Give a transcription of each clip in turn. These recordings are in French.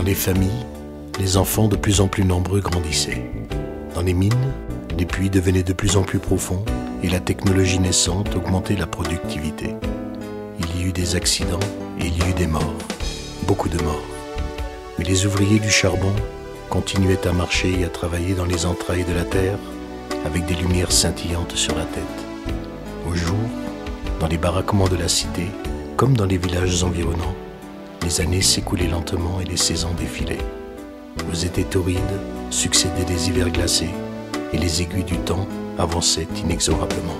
les familles, les enfants de plus en plus nombreux grandissaient. Dans les mines, les puits devenaient de plus en plus profonds et la technologie naissante augmentait la productivité. Il y eut des accidents et il y eut des morts, beaucoup de morts. Mais les ouvriers du charbon continuaient à marcher et à travailler dans les entrailles de la terre avec des lumières scintillantes sur la tête. Au jour, dans les baraquements de la cité, comme dans les villages environnants, les années s'écoulaient lentement et les saisons défilaient. Aux étés torrides succédaient des hivers glacés et les aiguilles du temps avançaient inexorablement.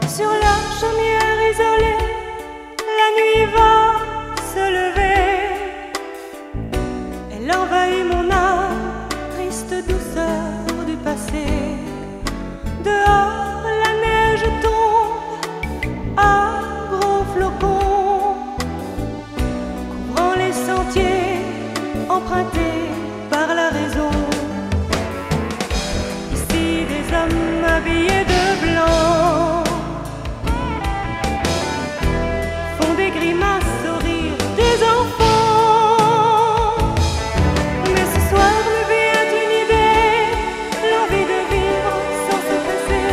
Sur la chaumière isolée, la nuit va se lever. Elle envahit mon âme, triste douceur du passé. Dehors, la neige tombe à gros flocons, couvrant les sentiers empruntés par la raison. Ici, des hommes habillés de blanc des grimaces au rire des enfants. Mais ce soir me vient une idée, l'envie de vivre sans se presser,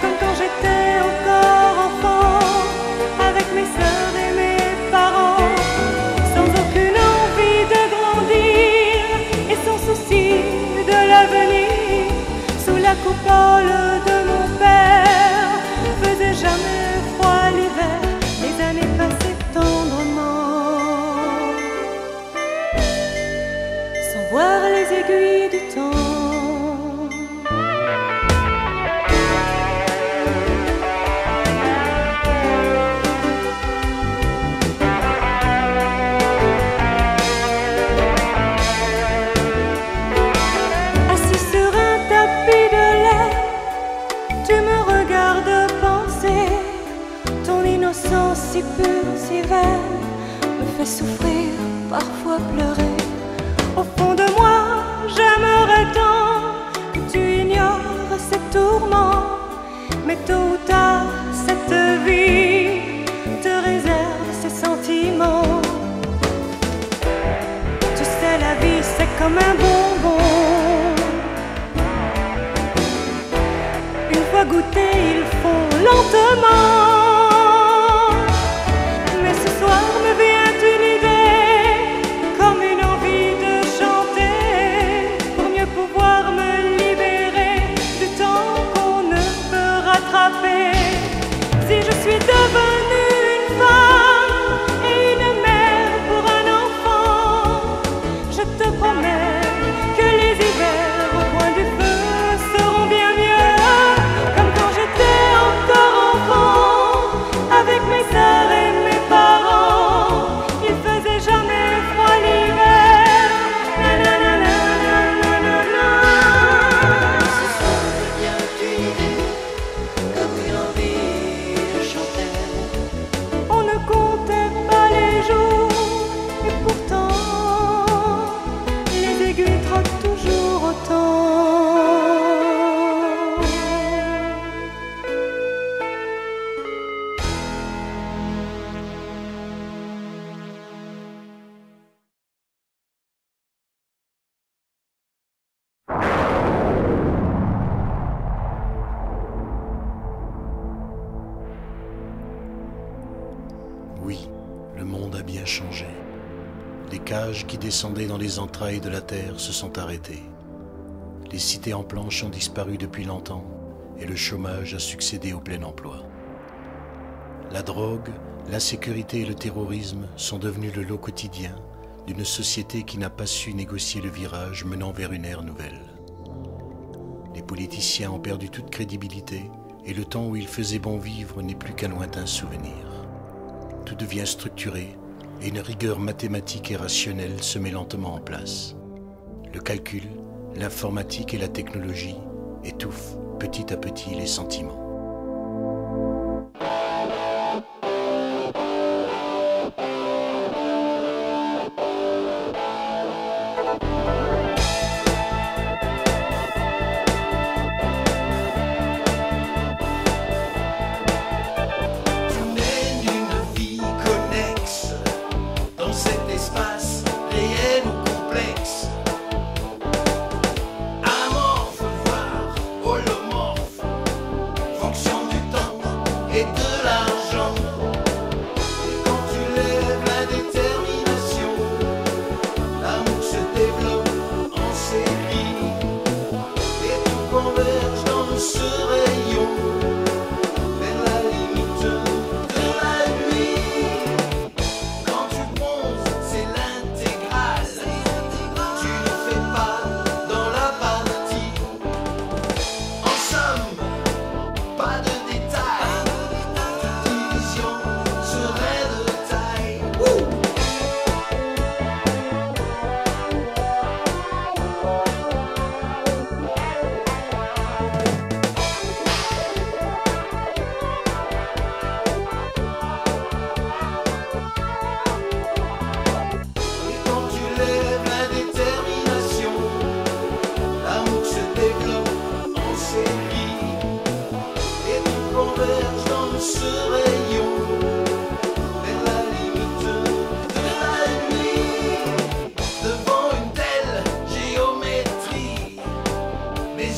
comme quand j'étais encore enfant, avec mes sœurs et mes parents, sans aucune envie de grandir et sans souci de l'avenir. Sous la coupole de mon père, faisait jamais froid l'hiver. Les années passées tendrement, sans voir les aiguilles du temps. Assis sur un tapis de lait, tu me regardes penser. Ton innocence si pure, si vaine, me fait souffrir, parfois pleurer. Au fond de moi, j'aimerais tant que tu ignores ces tourments. Mais tôt ou tard, cette vie te réserve ces sentiments. Tu sais, la vie, c'est comme un bonbon. Une fois goûté, ils font lentement. Si je suis devenue une femme et une mère pour un enfant, je te promets que les hivers au coin du feu seront bien mieux, comme quand j'étais encore enfant, avec mes sœurs et mes parents. Il faisait jamais froid l'hiver. Na, na, na, na, na, na, na. Ce soir me vient une idée, comme une envie de chanter. On ne comptait pas les jours, et pourtant les aiguilles trottent toujours autant. Oui, le monde a bien changé. Les cages qui descendaient dans les entrailles de la terre se sont arrêtées. Les cités en planches ont disparu depuis longtemps et le chômage a succédé au plein emploi. La drogue, l'insécurité et le terrorisme sont devenus le lot quotidien d'une société qui n'a pas su négocier le virage menant vers une ère nouvelle. Les politiciens ont perdu toute crédibilité et le temps où il faisait bon vivre n'est plus qu'un lointain souvenir. Tout devient structuré et une rigueur mathématique et rationnelle se met lentement en place. Le calcul, l'informatique et la technologie étouffent petit à petit les sentiments.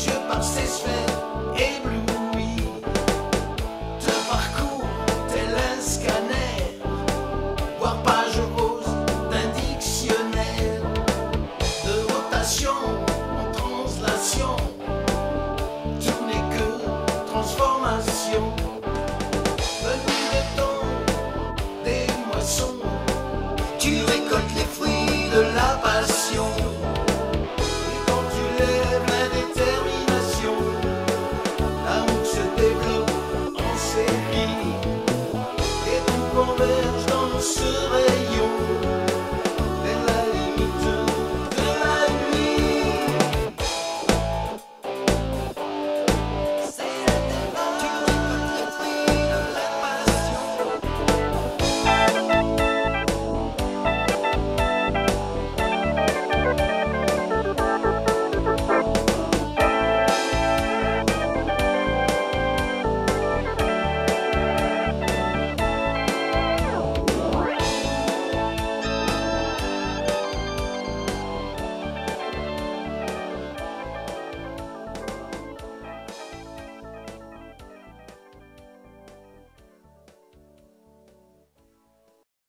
yeux par ses sphères.